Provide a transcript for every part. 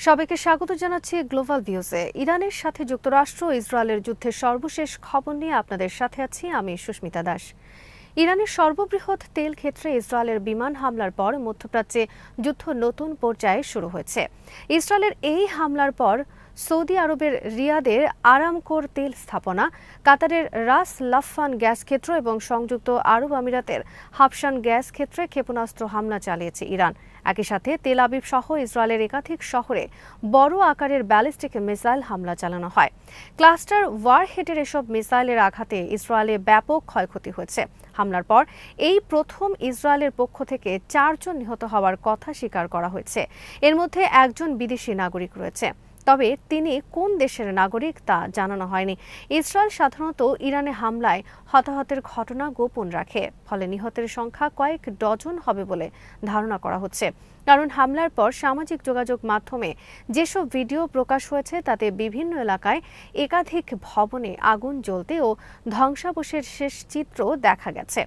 সবাইকে স্বাগত জানাচ্ছি গ্লোবাল ভিউজে। ইরানের সাথে যুক্তরাষ্ট্র ও ইসরায়েলের যুদ্ধের সর্বশেষ খবর নিয়ে আপনাদের সাথে আছি আমি সুস্মিতা দাস। ইরানের সর্ববৃহৎ তেল ক্ষেত্রে ইসরায়েলের বিমান হামলার পর মধ্যপ্রাচ্যে যুদ্ধ নতুন পর্যায়ে শুরু হয়েছে। ইসরায়েলের এই হামলার পর সৌদি আরবের রিয়াদের আরামকোর তেল স্থাপনা, কাতারের রাস লাফান গ্যাস ক্ষেত্র এবং সংযুক্ত আরব আমিরাতের হাফসান গ্যাস ক্ষেত্রে ক্ষেপণাস্ত্র হামলা চালিয়েছে ইরান। একই সাথে তেল আবিব সহ ইসরায়েলের একাধিক শহরে বড় আকারের ব্যালিস্টিক মিসাইল হামলা চালানো হয়। ক্লাস্টার ওয়ারহেডের এসব মিসাইলের আঘাতে ইসরায়েলে ব্যাপক ক্ষয়ক্ষতি হয়েছে। হামলার পর এই প্রথম ইসরায়েলের পক্ষ থেকে 4 জন নিহত হওয়ার কথা স্বীকার করা হয়েছে। এর মধ্যে একজন বিদেশি নাগরিক রয়েছে, তবে তিনি কোন দেশের নাগরিক তা জানানো হয়নি। ইসরায়েল সাধারণত ইরানে হামলায় হতাহতের ঘটনা গোপন রাখে, ফলে নিহতের সংখ্যা কয়েক ডজন হবে বলে ধারণা করা হচ্ছে। কারণ হামলার পর সামাজিক যোগাযোগ মাধ্যমে যেসব ভিডিও প্রকাশ হয়েছে তাতে বিভিন্ন এলাকায় একাধিক ভবনে আগুন জ্বলতে ও ধ্বংসাবশেষের শেষ চিত্র দেখা গেছে।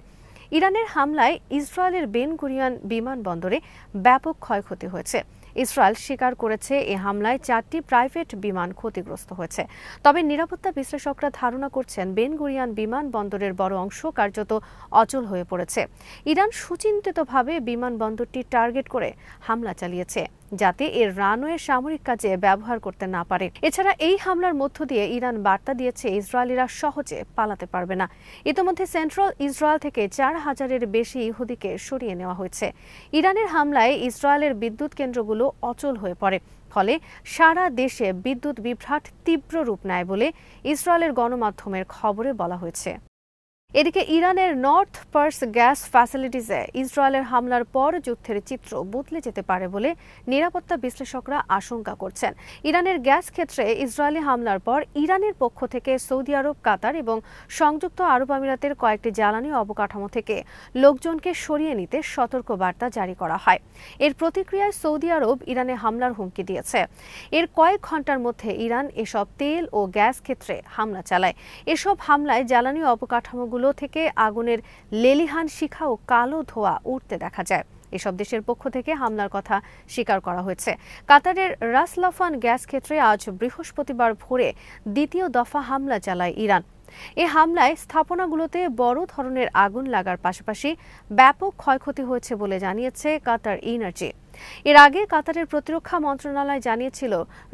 ইরানের হামলায় ইসরায়েলের বেন গুরিয়ন বিমানবন্দরে ব্যাপক ক্ষয়ক্ষতি হয়েছে। ইসরায়েল স্বীকার করেছে এ হামলায় 4টি প্রাইভেট বিমান ক্ষতিগ্রস্ত হয়েছে। তবে নিরাপত্তা বিশ্লেষকরা ধারণা করছেন বেন গুরিয়ন বিমানবন্দরের বড় অংশ কার্যত অচল হয়ে পড়েছে। ইরান সুচিন্তিতভাবে বিমানবন্দরটি টার্গেট করে হামলা চালিয়েছে, যাতে এর রানওয়ে সামরিক কাজে ব্যবহার করতে না পারে। এছাড়া এই হামলার মধ্য দিয়ে ইরান বার্তা দিয়েছে ইসরায়েলিরা সহজে পালাতে পারবে না। ইতোমধ্যে সেন্ট্রাল ইসরায়েল থেকে 4,000-এর বেশি ইহুদিকে সরিয়ে নেওয়া হয়েছে। ইরানের হামলায় ইসরায়েলের বিদ্যুৎ কেন্দ্রগুলো অচল হয়ে পড়ে, ফলে সারা দেশে বিদ্যুৎ বিভ্রাট তীব্র রূপ নেয় বলে ইসরায়েলের গণমাধ্যমের খবরে বলা হয়েছে। এদিকে ইরানের নর্থ পার্স গ্যাস ফ্যাসিলিটিসে ইসরায়েলের হামলার পর যুদ্ধের চিত্র বদলে যেতে পারে বলে নিরাপত্তা বিশ্লেষকরা আশঙ্কা করছেন। ইরানের গ্যাস ক্ষেত্রে ইসরায়েলি হামলার পর ইরানের পক্ষ থেকে সৌদি আরব, কাতার এবং সংযুক্ত আরব আমিরাতের কয়েকটি জ্বালানি অবকাঠামো থেকে লোকজনকে সরিয়ে নিতে সতর্ক বার্তা জারি করা হয়। এর প্রতিক্রিয়ায় সৌদি আরব ইরানে হামলার হুমকি দিয়েছে। এর কয়েক ঘন্টার মধ্যে ইরান এসব তেল ও গ্যাস ক্ষেত্রে হামলা চালায়। এসব হামলায় জ্বালানি অবকাঠামোগুলো থেকে আগুনের লেলিহান শিখা ও কালো ধোঁয়া উঠতে দেখা যায়। এসব দেশের পক্ষ থেকে হামলার কথা স্বীকার করা হয়েছে। কাতারের রাস লাফান গ্যাস ক্ষেত্রে আজ বৃহস্পতিবার ভোরে দ্বিতীয় দফা হামলা চালায় ইরান। এ হামলায় স্থাপনাগুলোতে বড় ধরনের আগুন লাগার পাশাপাশি ব্যাপক ক্ষয়ক্ষতি হয়েছে বলে জানিয়েছে কাতার এনার্জি। এর আগে কাতারের প্রতিরক্ষা মন্ত্রণালয় জানিয়েছিল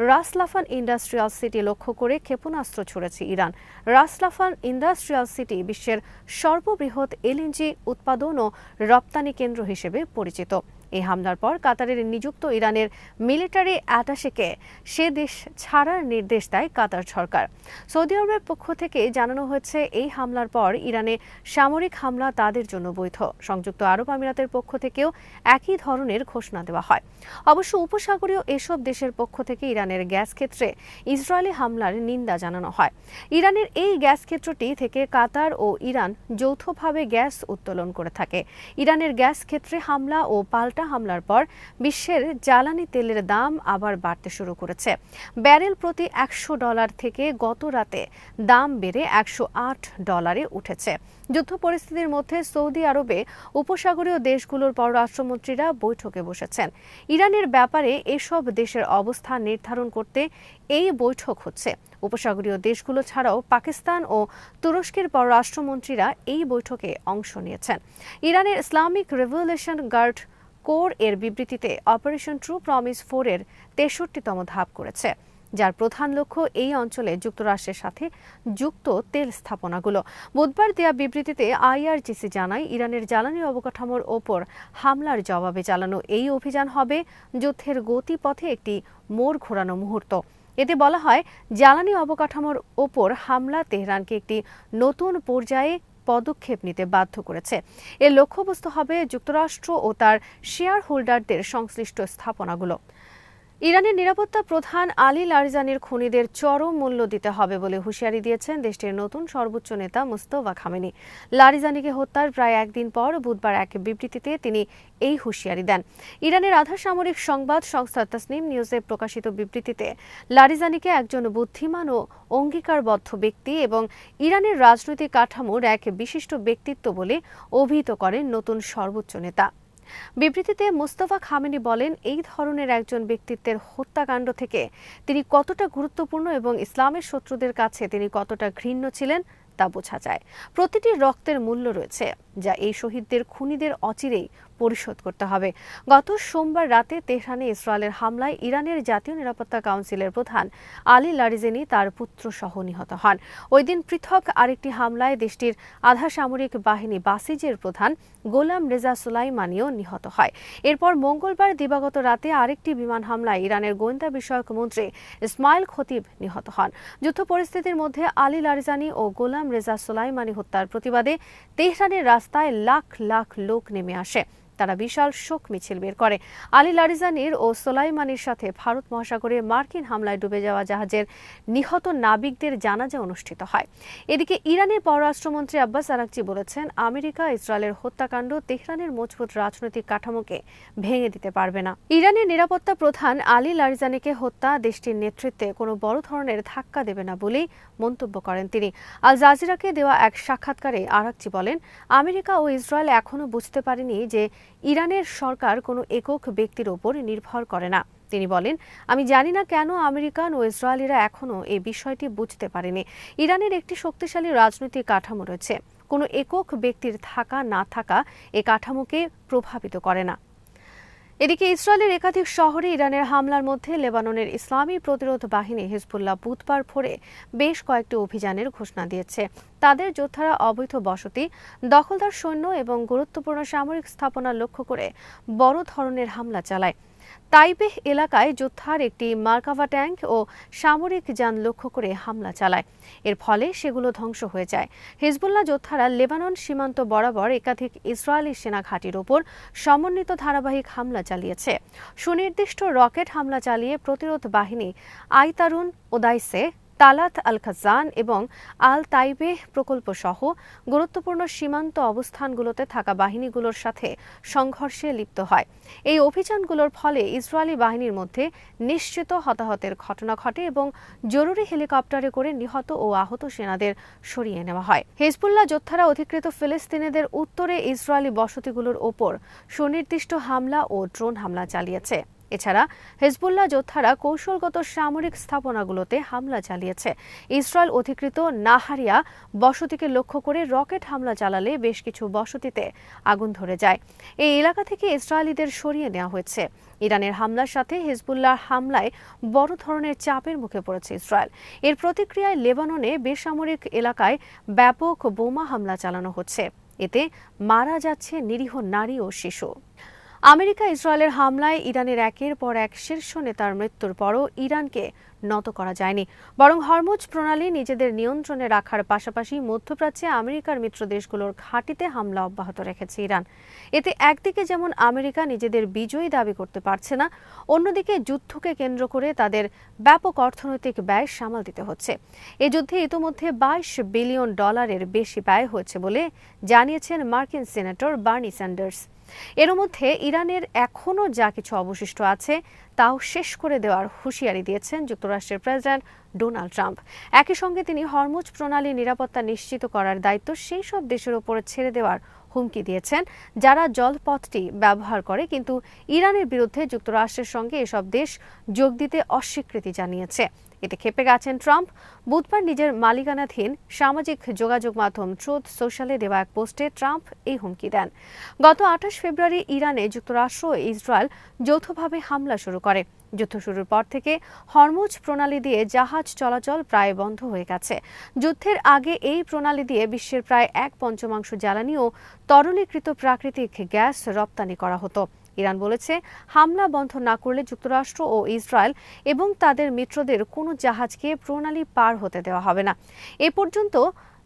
রাস লাফান ইন্ডাস্ট্রিয়াল সিটি লক্ষ্য করে ক্ষেপণাস্ত্র ছুড়েছে ইরান। রাস লাফান ইন্ডাস্ট্রিয়াল সিটি বিশ্বের সর্ববৃহৎ এলএনজি উৎপাদন ও রপ্তানি কেন্দ্র হিসেবে পরিচিত। এই হামলার পর কাতারের নিযুক্ত ইরানের মিলিটারি অ্যাটাশেকে সে দেশ ছাড়ার নির্দেশ দেয় কাতার সরকার। সৌদি আরবের পক্ষ থেকে জানানো হয়েছে এই হামলার পর ইরানে সামরিক হামলা তাদের জন্য বৈধ। সংযুক্ত আরব আমিরাতের পক্ষ থেকেও একই ধরনের ঘোষণা দেওয়া হয়। অবশ্য উপসাগরীয় এসব দেশের পক্ষ থেকে ইরানের গ্যাস ক্ষেত্রে ইসরায়েলি হামলার নিন্দা জানানো হয়। ইরানের এই গ্যাস ক্ষেত্রটি থেকে কাতার ও ইরান যৌথভাবে গ্যাস উত্তোলন করে থাকে। ইরানের গ্যাস ক্ষেত্রে হামলা ও পাল্টা হামলার পর বিশ্বের জ্বালানি তেলের দাম আবার বাড়তে শুরু করেছে। ব্যারেল প্রতি $100 থেকে গত রাতে দাম বেড়ে $108 উঠেছে। যুদ্ধ পরিস্থিতির মধ্যে সৌদি আরবে উপসাগরীয় দেশগুলোর পররাষ্ট্রমন্ত্রীরা বৈঠকে বসেছেন। ইরানের ব্যাপারে এসব দেশের অবস্থান নির্ধারণ করতে এই বৈঠক হচ্ছে। উপসাগরীয় দেশগুলো ছাড়াও পাকিস্তান ও তুরস্কের পররাষ্ট্রমন্ত্রীরা এই বৈঠকে অংশ নিয়েছেন। ইরানের ইসলামিক রেভলিউশন গার্ড কোর এর বিবৃতিতে অপারেশন ট্রু প্রমিস 4 এর 63তম ধাপ করেছে, যার প্রধান লক্ষ্য এই অঞ্চলে যুক্তরাষ্ট্রের সাথে যুক্ত তেল স্থাপনাগুলো। বুধবার দেয়া বিবৃতিতে আইআরজিসি জানায় ইরানের জ্বালানি অবকাঠামোর ওপর হামলার জবাবে চালানো এই অভিযান হবে যুদ্ধের গতিপথে একটি মোড় ঘোরানো মুহূর্ত। এতে বলা হয়, জ্বালানি অবকাঠামোর ওপর হামলা তেহরানকে একটি নতুন পর্যায়ে পদক্ষেপ নিতে বাধ্য করেছে। এর লক্ষ্যবস্তু হবে যুক্তরাষ্ট্র ও তার শেয়ার হোল্ডারদের সংশ্লিষ্ট স্থাপনাগুলো। ইরানের নিরাপত্তা প্রধান আলী লারিজানির খুনিদের চরম মূল্য দিতে হবে বলে হুঁশিয়ারি দিয়েছেন দেশটির নতুন সর্বোচ্চ নেতা মুস্তফা খামেনি। লারিজানিকে হত্যার প্রায় একদিন পর বুধবার এক বিবৃতিতে তিনি এই হুঁশিয়ারি দেন। ইরানের আধা সামরিক সংবাদ সংস্থা তাসনিম নিউজে প্রকাশিত বিবৃতিতে লারিজানিকে একজন বুদ্ধিমান ও অঙ্গীকারবদ্ধ ব্যক্তি এবং ইরানের রাজনৈতিক কাঠামোর এক বিশিষ্ট ব্যক্তিত্ব বলে অভিহিত করেন নতুন সর্বোচ্চ নেতা। বিবৃতিতে মোস্তফা খামেনি বলেন, এই ধরনের একজন ব্যক্তিত্বের হত্যাকাণ্ড থেকে তিনি কতটা গুরুত্বপূর্ণ এবং ইসলামের শত্রুদের কাছে তিনি কতটা ঘৃণ্য ছিলেন তা বোঝা যায়। প্রতিটি রক্তের মূল্য রয়েছে, যা এই শহীদদের খুনিদের অচিরেই পরিশোধ করতে হবে। গত সোমবার রাতে তেহরানে ইসরায়েলের হামলায় ইরানের জাতীয় নিরাপত্তা কাউন্সিলের প্রধান আলী লারিজানি তার পুত্র সহ নিহত হন। ওই দিন পৃথক আরেকটি হামলায় দেশটির আধা সামরিক বাহিনী বাসিজের প্রধান গোলাম রেজা সুলাইমানিও নিহত হয়। এরপর মঙ্গলবার দিবাগত রাতে আরেকটি বিমান হামলায় ইরানের গোয়েন্দা বিষয়ক মন্ত্রী ইসমাইল খতিব নিহত হন। যুদ্ধ পরিস্থিতির মধ্যে আলী লারিজানি ও গোলাম রেজা সুলাইমানি হত্যার প্রতিবাদে তেহরানের রাস্তায় লাখ লাখ লোক নেমে আসে। তারা বিশাল শোক মিছিল বের করে। আলী লারিজানির ও সোলাইমানির সাথে ভারত মহাসাগরে মার্কিন হামলায় ডুবে যাওয়া জাহাজের নিহত নাবিকদের জানাজা অনুষ্ঠিত হয়। এদিকে ইরানের পররাষ্ট্রমন্ত্রী আব্বাস আরাকচি বলেছেন, আমেরিকা ইসরায়েলের হত্যাকাণ্ড তেহরানের মজবুত রাজনৈতিক কাঠামোকে ভেঙে দিতে পারবে না। ইরানের নিরাপত্তা প্রধান আলী লারিজানিকে হত্যা দেশটির নেতৃত্বে কোনো বড় ধরনের ধাক্কা দেবে না বলেই মন্তব্য করেন তিনি। আল জাজিরাকে দেওয়া এক সাক্ষাৎকারে আরাকচি বলেন, আমেরিকা ও ইসরায়েল এখনো বুঝতে পারেনি যে ইরানের সরকার কোনো একক ব্যক্তির ওপর নির্ভর করে না। তিনি বলেন, আমি জানি না কেন আমেরিকান ও ইসরায়েলিরা এখনো এই বিষয়টি বুঝতে পারেনি। ইরানের একটি শক্তিশালী রাজনৈতিক কাঠামো রয়েছে। কোনো একক ব্যক্তির থাকা না থাকা এ কাঠামোকে প্রভাবিত করে না। এদিকে ইসরায়েলের একাধিক শহরে ইরানের হামলার মধ্যে লেবাননের ইসলামী প্রতিরোধ বাহিনী হিজবুল্লাহ বুধবার ভোরে বেশ কয়েকটি অভিযানের ঘোষণা দিয়েছে। তাদের যোদ্ধারা অবৈধ বসতি, দখলদার সৈন্য এবং গুরুত্বপূর্ণ সামরিক স্থাপনা লক্ষ্য করে বড় ধরনের হামলা চালায়। তাইবেহ এলাকায় যোদ্ধার একটি মার্কাভা ট্যাঙ্ক ও সামরিক যান লক্ষ্য করে হামলা চালায়। এর ফলে সেগুলো ধ্বংস হয়ে যায়। হিজবুল্লাহ যোদ্ধারা লেবানন সীমান্ত বরাবর একাধিক ইসরায়েলি সেনা ঘাঁটির ওপর সমন্বিত ধারাবাহিক হামলা চালিয়েছে। সুনির্দিষ্ট রকেট হামলা চালিয়ে প্রতিরোধ বাহিনী আইতারুন ওদাইসে, তালাত আল খাজান এবং আল তাইবেহ প্রকল্প সহ গুরুত্বপূর্ণ সীমান্ত অবস্থানগুলোতে থাকা বাহিনীগুলোর সাথে সংঘর্ষে লিপ্ত হয়। এই অভিযানগুলোর ফলে ইসরায়েলি বাহিনীর মধ্যে নিশ্চিত হতাহতের ঘটনা ঘটে এবং জরুরি হেলিকপ্টারে করে নিহত ও আহত সেনাদের সরিয়ে নেওয়া হয়। হিজবুল্লাহ যোদ্ধারা অধিকৃত ফিলিস্তিনিদের উত্তরে ইসরায়েলি বসতিগুলোর ওপর সুনির্দিষ্ট হামলা ও ড্রোন হামলা চালিয়েছে। এছাড়া হিজবুল্লাহ যোদ্ধারা কৌশলগত সামরিক স্থাপনাগুলোতে হামলা চালিয়েছে। ইসরায়েল অধিকৃত নাহারিয়া বসতিকে লক্ষ্য করে রকেট হামলা চালালে বেশ কিছু বসতিতে আগুন ধরে যায়। এই এলাকা থেকে ইসরায়েলিদের সরিয়ে নেওয়া হয়েছে। ইরানের হামলার সাথে হিজবুল্লাহর হামলায় বড় ধরনের চাপের মুখে পড়েছে ইসরায়েল। এর প্রতিক্রিয়ায় লেবাননে বেসামরিক এলাকায় ব্যাপক বোমা হামলা চালানো হচ্ছে। এতে মারা যাচ্ছে নিরীহ নারী ও শিশু। আমেরিকা ইসরায়েলের হামলায় ইরানের একের পর এক শীর্ষ নেতার মৃত্যুর পরও ইরানকে নত করা যায়নি, বরং হরমুজ প্রণালী নিজেদের নিয়ন্ত্রণে রাখার পাশাপাশি মধ্যপ্রাচ্যে আমেরিকার মিত্র দেশগুলোর ঘাঁটিতে হামলা অব্যাহত রেখেছে ইরান। এতে একদিকে যেমন আমেরিকা নিজেদের বিজয়ী দাবি করতে পারছে না, অন্যদিকে যুদ্ধকে কেন্দ্র করে তাদের ব্যাপক অর্থনৈতিক ব্যয় সামাল দিতে হচ্ছে। এ যুদ্ধে ইতোমধ্যে $22 বিলিয়ন বেশি ব্যয় হয়েছে বলে জানিয়েছেন মার্কিন সিনেটর বার্নি স্যান্ডার্স। এর মধ্যে ইরানের এখনও যা কিছু অবশিষ্ট আছে তাও শেষ করে দেওয়ার হুঁশিয়ারি দিয়েছেন যুক্তরাষ্ট্রের প্রেসিডেন্ট ডোনাল্ড ট্রাম্প। একই সঙ্গে তিনি হরমুজ প্রণালীর নিরাপত্তা নিশ্চিত করার দায়িত্ব সেই সব দেশের ওপর ছেড়ে দেওয়ার হুমকি দিয়েছেন যারা জলপথটি ব্যবহার করে, কিন্তু ইরানের বিরুদ্ধে যুক্তরাষ্ট্রের সঙ্গে এসব দেশ যোগ দিতে অস্বীকৃতি জানিয়েছে। এতে ক্ষেপে গেছেন ট্রাম্প। বুধবার নিজের মালিকানাধীন সামাজিক যোগাযোগ মাধ্যম ট্রুথ সোশ্যালে দেওয়া এক পোস্টে ট্রাম্প এই হুমকি দেন। গত 28 ফেব্রুয়ারি ইরানে যুক্তরাষ্ট্র ও ইসরায়েল যৌথভাবে হামলা শুরু করে। যুদ্ধ শুরুর পর থেকে হরমুজ প্রণালী দিয়ে জাহাজ চলাচল প্রায় বন্ধ হয়ে গেছে। যুদ্ধের আগে এই প্রণালী দিয়ে বিশ্বের প্রায় 1/5 জ্বালানি ও তরলীকৃত প্রাকৃতিক গ্যাস রপ্তানি করা হতো। ইরান বলেছে, হামলা বন্ধ না করলে যুক্তরাষ্ট্র ও ইসরায়েল এবং তাদের মিত্রদের কোনো জাহাজকে প্রণালী পার হতে দেওয়া হবে না। এ পর্যন্ত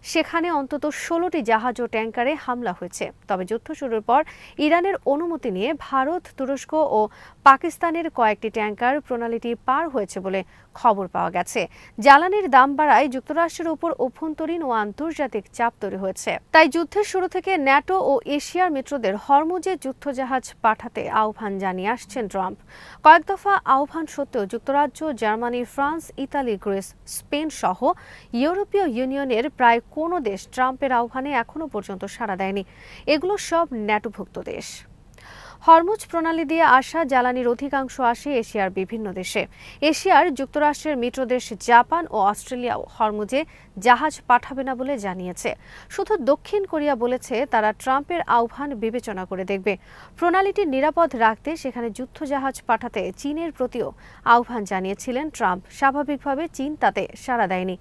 সেখানে অন্তত 16টি জাহাজ ও ট্যাঙ্কারে হামলা হয়েছে। তবে যুদ্ধ শুরুর পর ইরানের অনুমতি নিয়ে ভারত, তুরস্ক ও পাকিস্তানের কয়েকটি ট্যাঙ্কার প্রণালীটি পার হয়েছে বলে খবর পাওয়া গেছে। জ্বালানির দাম বাড়ায় যুক্তরাষ্ট্রের উপর অভ্যন্তরীণ ও আন্তর্জাতিক চাপ তৈরি হয়েছে। তাই যুদ্ধের শুরু থেকে ন্যাটো ও এশিয়ার মিত্রদের হরমুজে যুদ্ধজাহাজ পাঠাতে আহ্বান জানিয়ে আসছেন ট্রাম্প। কয়েক দফা আহ্বান সত্ত্বেও যুক্তরাজ্য, Germany, France, Italy, Greece, Spain সহ ইউরোপীয় ইউনিয়নের প্রায় কোনো দেশ ট্রাম্পের আহ্বানে এখনো পর্যন্ত সাড়া দেয়নি। এগুলো সব ন্যাটোভুক্ত দেশ। হরমুজ প্রণালী দিয়ে আসা জ্বালানির অধিকাংশ আসে এশিয়ার বিভিন্ন দেশে। এশিয়ার যুক্তরাষ্ট্রের মিত্রদেশ জাপান ও অস্ট্রেলিয়াও হরমুজে জাহাজ পাঠাবে না বলে জানিয়েছে। শুধু দক্ষিণ কোরিয়া বলেছে তারা ট্রাম্পের আহ্বান বিবেচনা করে দেখবে। প্রণালীটি নিরাপদ রাখতে সেখানে যুদ্ধজাহাজ পাঠাতে চীনের প্রতিও আহ্বান জানিয়েছিলেন ট্রাম্প। স্বাভাবিকভাবে চীন তাতে সাড়া দেয়নি।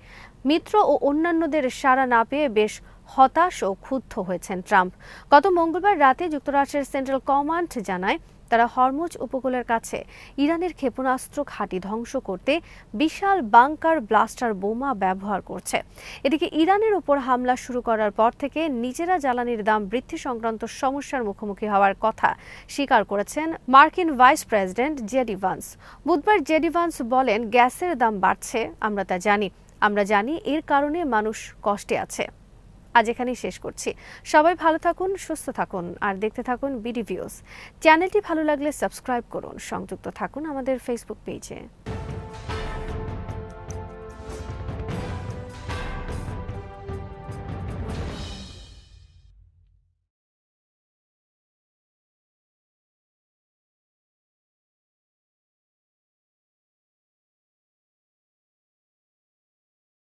মিত্র ও অন্যান্যদের সাড়া না পেয়ে বেশ হতাশ ও ক্ষুব্ধ হয়েছেন ট্রাম্প। গত মঙ্গলবার রাতে যুক্তরাষ্ট্রের সেন্ট্রাল কমান্ড জানায় তারা হরমুজ উপকূলের কাছে ইরানের ক্ষেপণাস্ত্র ঘাঁটি ধ্বংস করতে বিশাল বাংকার ব্লাস্টার বোমা ব্যবহার করছে। এদিকে ইরানের উপর হামলা শুরু করার পর থেকে নিজেরা জ্বালানির দাম বৃদ্ধি সংক্রান্ত সমস্যার মুখোমুখি হওয়ার কথা স্বীকার করেছেন মার্কিন ভাইস প্রেসিডেন্ট জেডি ভান্স। বুধবার জেডি ভান্স বলেন, গ্যাসের দাম বাড়ছে, আমরা তা জানি। আমরা জানি এর কারণে মানুষ কষ্টে আছে। আজ এখানেই শেষ করছি। সবাই ভালো থাকুন, সুস্থ থাকুন আর দেখতে থাকুন বিডি ভিউজ। চ্যানেলটি ভালো লাগলে সাবস্ক্রাইব করুন। সংযুক্ত থাকুন আমাদের ফেসবুক পেজে।